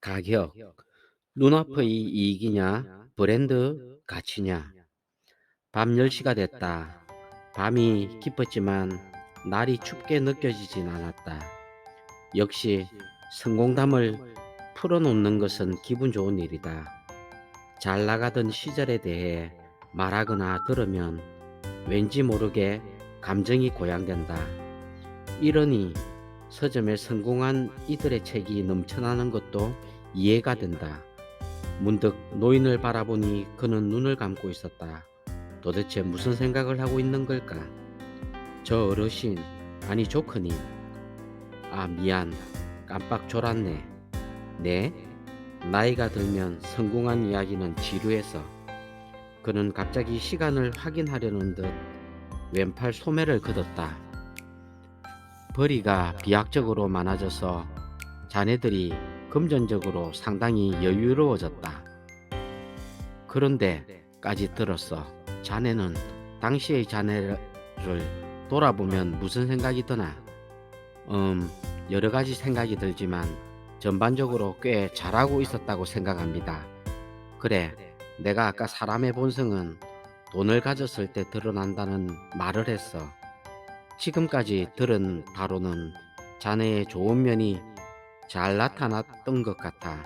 가격, 눈앞의 이익이냐, 브랜드 가치냐. 밤 10시가 됐다. 밤이 깊었지만 날이 춥게 느껴지진 않았다. 역시 성공담을 풀어놓는 것은 기분 좋은 일이다. 잘 나가던 시절에 대해 말하거나 들으면 왠지 모르게 감정이 고양된다. 이러니 서점에 성공한 이들의 책이 넘쳐나는 것도 이해가 된다. 문득 노인을 바라보니 그는 눈을 감고 있었다. 도대체 무슨 생각을 하고 있는 걸까? 저 어르신, 아니 조커님. 아, 미안. 깜빡 졸았네. 네? 나이가 들면 성공한 이야기는 지루해서. 그는 갑자기 시간을 확인하려는 듯 왼팔 소매를 걷었다. 벌이가 비약적으로 많아져서 자네들이 금전적으로 상당히 여유로워졌다. 그런데까지 들었어. 자네는 당시의 자네를 돌아보면 무슨 생각이 드나? 여러 가지 생각이 들지만 전반적으로 꽤 잘하고 있었다고 생각합니다. 그래, 내가 아까 사람의 본성은 돈을 가졌을 때 드러난다는 말을 했어. 지금까지 들은 바로는 자네의 좋은 면이 잘 나타났던 것 같아.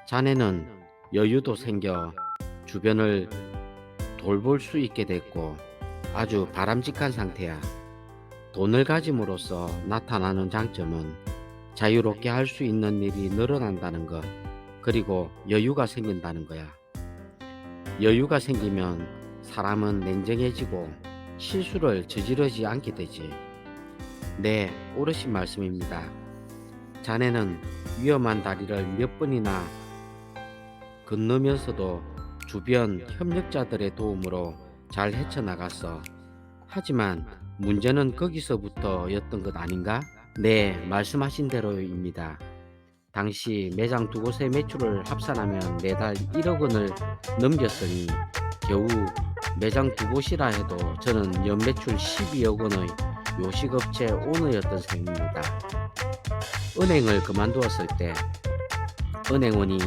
자네는 여유도 생겨 주변을 돌볼 수 있게 됐고 아주 바람직한 상태야. 돈을 가짐으로써 나타나는 장점은 자유롭게 할 수 있는 일이 늘어난다는 것, 그리고 여유가 생긴다는 거야. 여유가 생기면 사람은 냉정해지고 실수를 저지르지 않게 되지. 네, 옳으신 말씀입니다. 자네는 위험한 다리를 몇 번이나 건너면서도 주변 협력자들의 도움으로 잘 헤쳐나갔어. 하지만 문제는 거기서부터였던 것 아닌가? 네, 말씀하신 대로입니다. 당시 매장 두 곳의 매출을 합산하면 매달 1억 원을 넘겼으니 겨우 매장 두 곳이라 해도 저는 연매출 12억 원의 요식업체 오너였던 셈입니다. 은행을 그만두었을 때 은행원이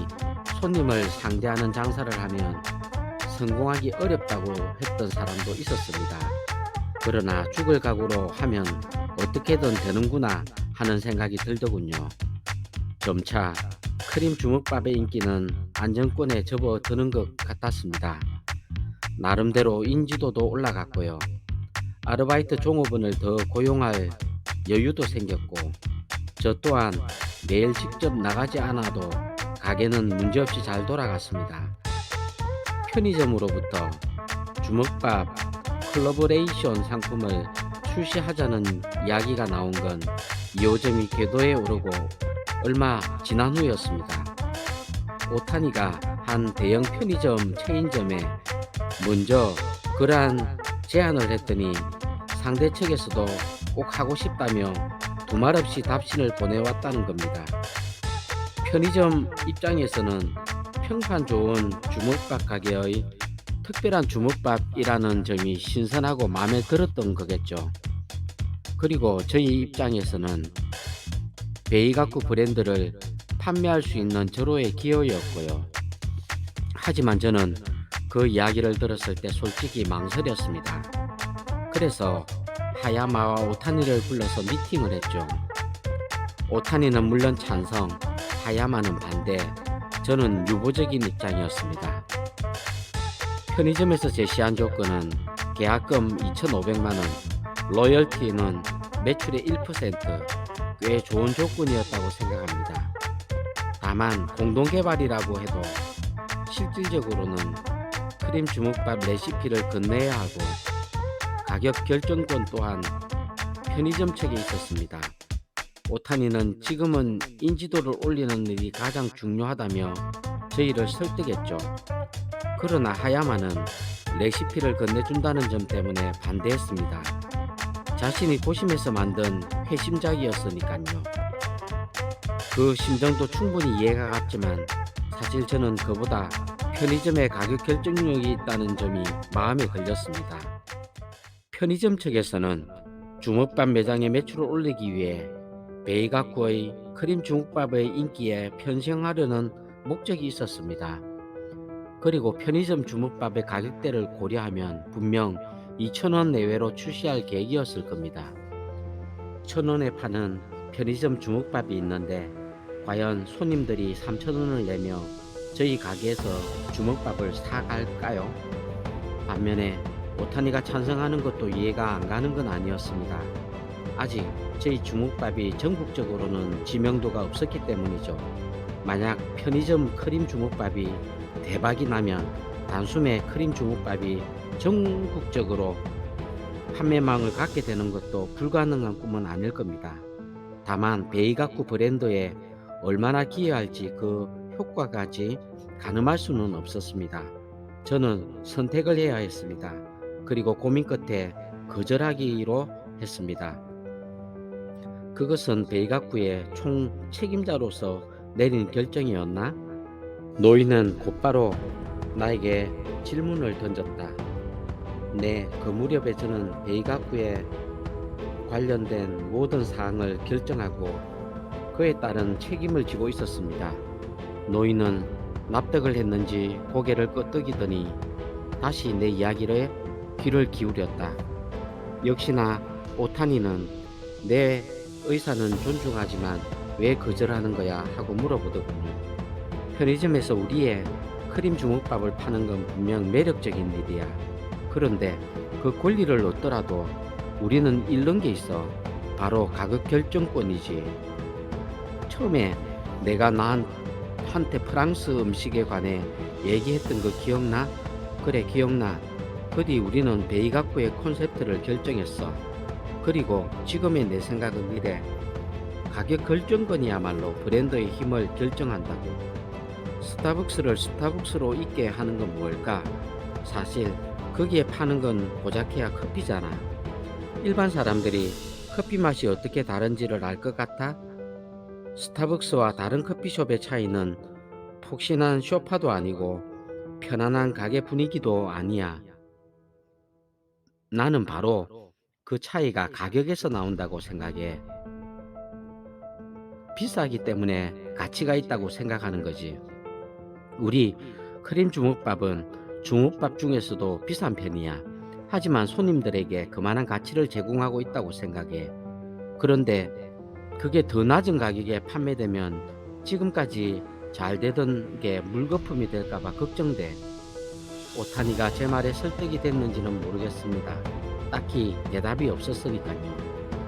손님을 상대하는 장사를 하면 성공하기 어렵다고 했던 사람도 있었습니다. 그러나 죽을 각오로 하면 어떻게든 되는구나 하는 생각이 들더군요. 점차 크림 주먹밥의 인기는 안정권에 접어드는 것 같았습니다. 나름대로 인지도도 올라갔고요. 아르바이트 종업원을 더 고용할 여유도 생겼고, 저 또한 매일 직접 나가지 않아도 가게는 문제없이 잘 돌아갔습니다. 편의점으로부터 주먹밥 콜라보레이션 상품을 출시하자는 이야기가 나온 건 2호점이 궤도에 오르고 얼마 지난 후였습니다. 오타니가 한 대형 편의점 체인점에 먼저 그러한 제안을 했더니 상대 측에서도 꼭 하고 싶다며 두말 없이 답신을 보내왔다는 겁니다. 편의점 입장에서는 평판 좋은 주먹밥 가게의 특별한 주먹밥이라는 점이 신선하고 마음에 들었던 거겠죠. 그리고 저희 입장에서는 베이가쿠 브랜드를 판매할 수 있는 절호의 기회였고요. 하지만 저는 그 이야기를 들었을 때 솔직히 망설였습니다. 그래서 하야마와 오타니를 불러서 미팅을 했죠. 오타니는 물론 찬성, 하야마는 반대, 저는 유보적인 입장이었습니다. 편의점에서 제시한 조건은 계약금 2,500만원, 로열티는 매출의 1%, 꽤 좋은 조건이었다고 생각합니다. 다만 공동개발이라고 해도 실질적으로는 크림 주먹밥 레시피를 건네야 하고 가격 결정권 또한 편의점 측에 있었습니다. 오타니는 지금은 인지도를 올리는 일이 가장 중요하다며 저희를 설득했죠. 그러나 하야마는 레시피를 건네준다는 점 때문에 반대했습니다. 자신이 고심해서 만든 회심작이었으니까요. 그 심정도 충분히 이해가 갔지만 사실 저는 그보다 편의점의 가격 결정력이 있다는 점이 마음에 걸렸습니다. 편의점 측에서는 주먹밥 매장의 매출을 올리기 위해 베이가쿠의 크림 중국밥의 인기에 편승하려는 목적이 있었습니다. 그리고 편의점 주먹밥의 가격대를 고려하면 분명 2,000원 내외로 출시할 계획이었을 겁니다. 1,000원에 파는 편의점 주먹밥이 있는데 과연 손님들이 3,000원을 내며 저희 가게에서 주먹밥을 사갈까요? 반면에 오타니가 찬성하는 것도 이해가 안 가는 건 아니었습니다. 아직 저희 주먹밥이 전국적으로는 지명도가 없었기 때문이죠. 만약 편의점 크림 주먹밥이 대박이 나면 단숨에 크림 주먹밥이 전국적으로 판매망을 갖게 되는 것도 불가능한 꿈은 아닐 겁니다. 다만 베이가쿠 브랜드에 얼마나 기여할지 그 효과까지 가늠할 수는 없었습니다. 저는 선택을 해야 했습니다. 그리고 고민 끝에 거절하기로 했습니다. 그것은 베이가쿠의 총 책임자로서 내린 결정이었나? 노인은 곧바로 나에게 질문을 던졌다. 네, 그 무렵에 저는 베이가쿠에 관련된 모든 사항을 결정하고 그에 따른 책임을 지고 있었습니다. 노인은 납득을 했는지 고개를 끄덕이더니 다시 내 이야기에 귀를 기울였다. 역시나 오타니는 내 의사는 존중하지만 왜 거절하는 거야 하고 물어보더군요. 편의점에서 우리의 크림 주먹밥을 파는 건 분명 매력적인 일이야. 그런데 그 권리를 얻더라도 우리는 잃는 게 있어. 바로 가격 결정권이지. 처음에 내가 나한테 프랑스 음식에 관해 얘기했던 거 기억나? 그래, 기억나. 그 뒤 우리는 베이가쿠의 콘셉트를 결정했어. 그리고 지금의 내 생각은 이래. 가격 결정권이야말로 브랜드의 힘을 결정한다고. 스타벅스를 스타벅스로 있게 하는 건 뭘까? 사실 거기에 파는 건 고작해야 커피잖아. 일반 사람들이 커피 맛이 어떻게 다른지를 알 것 같아? 스타벅스와 다른 커피숍의 차이는 폭신한 쇼파도 아니고 편안한 가게 분위기도 아니야. 나는 바로 그 차이가 가격에서 나온다고 생각해. 비싸기 때문에 가치가 있다고 생각하는 거지. 우리 크림 주먹밥은 주먹밥 중에서도 비싼 편이야. 하지만 손님들에게 그만한 가치를 제공하고 있다고 생각해. 그런데 그게 더 낮은 가격에 판매되면 지금까지 잘 되던 게 물거품이 될까봐 걱정돼. 오타니가 제 말에 설득이 됐는지는 모르겠습니다. 딱히 대답이 없었으니까요.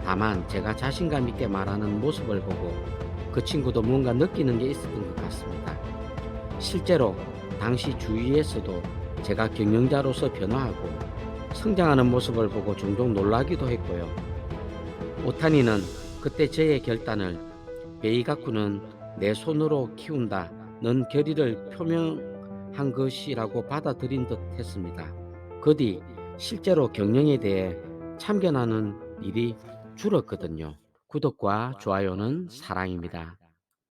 다만 제가 자신감 있게 말하는 모습을 보고 그 친구도 뭔가 느끼는 게 있었던 것 같습니다. 실제로 당시 주위에서도 제가 경영자로서 변화하고 성장하는 모습을 보고 종종 놀라기도 했고요. 오타니는 그때 저의 결단을 베이가쿠는 내 손으로 키운다 는 결의를 표명한 것이라고 받아들인 듯 했습니다. 그 뒤 실제로 경영에 대해 참견하는 일이 줄었거든요. 구독과 좋아요는 사랑입니다.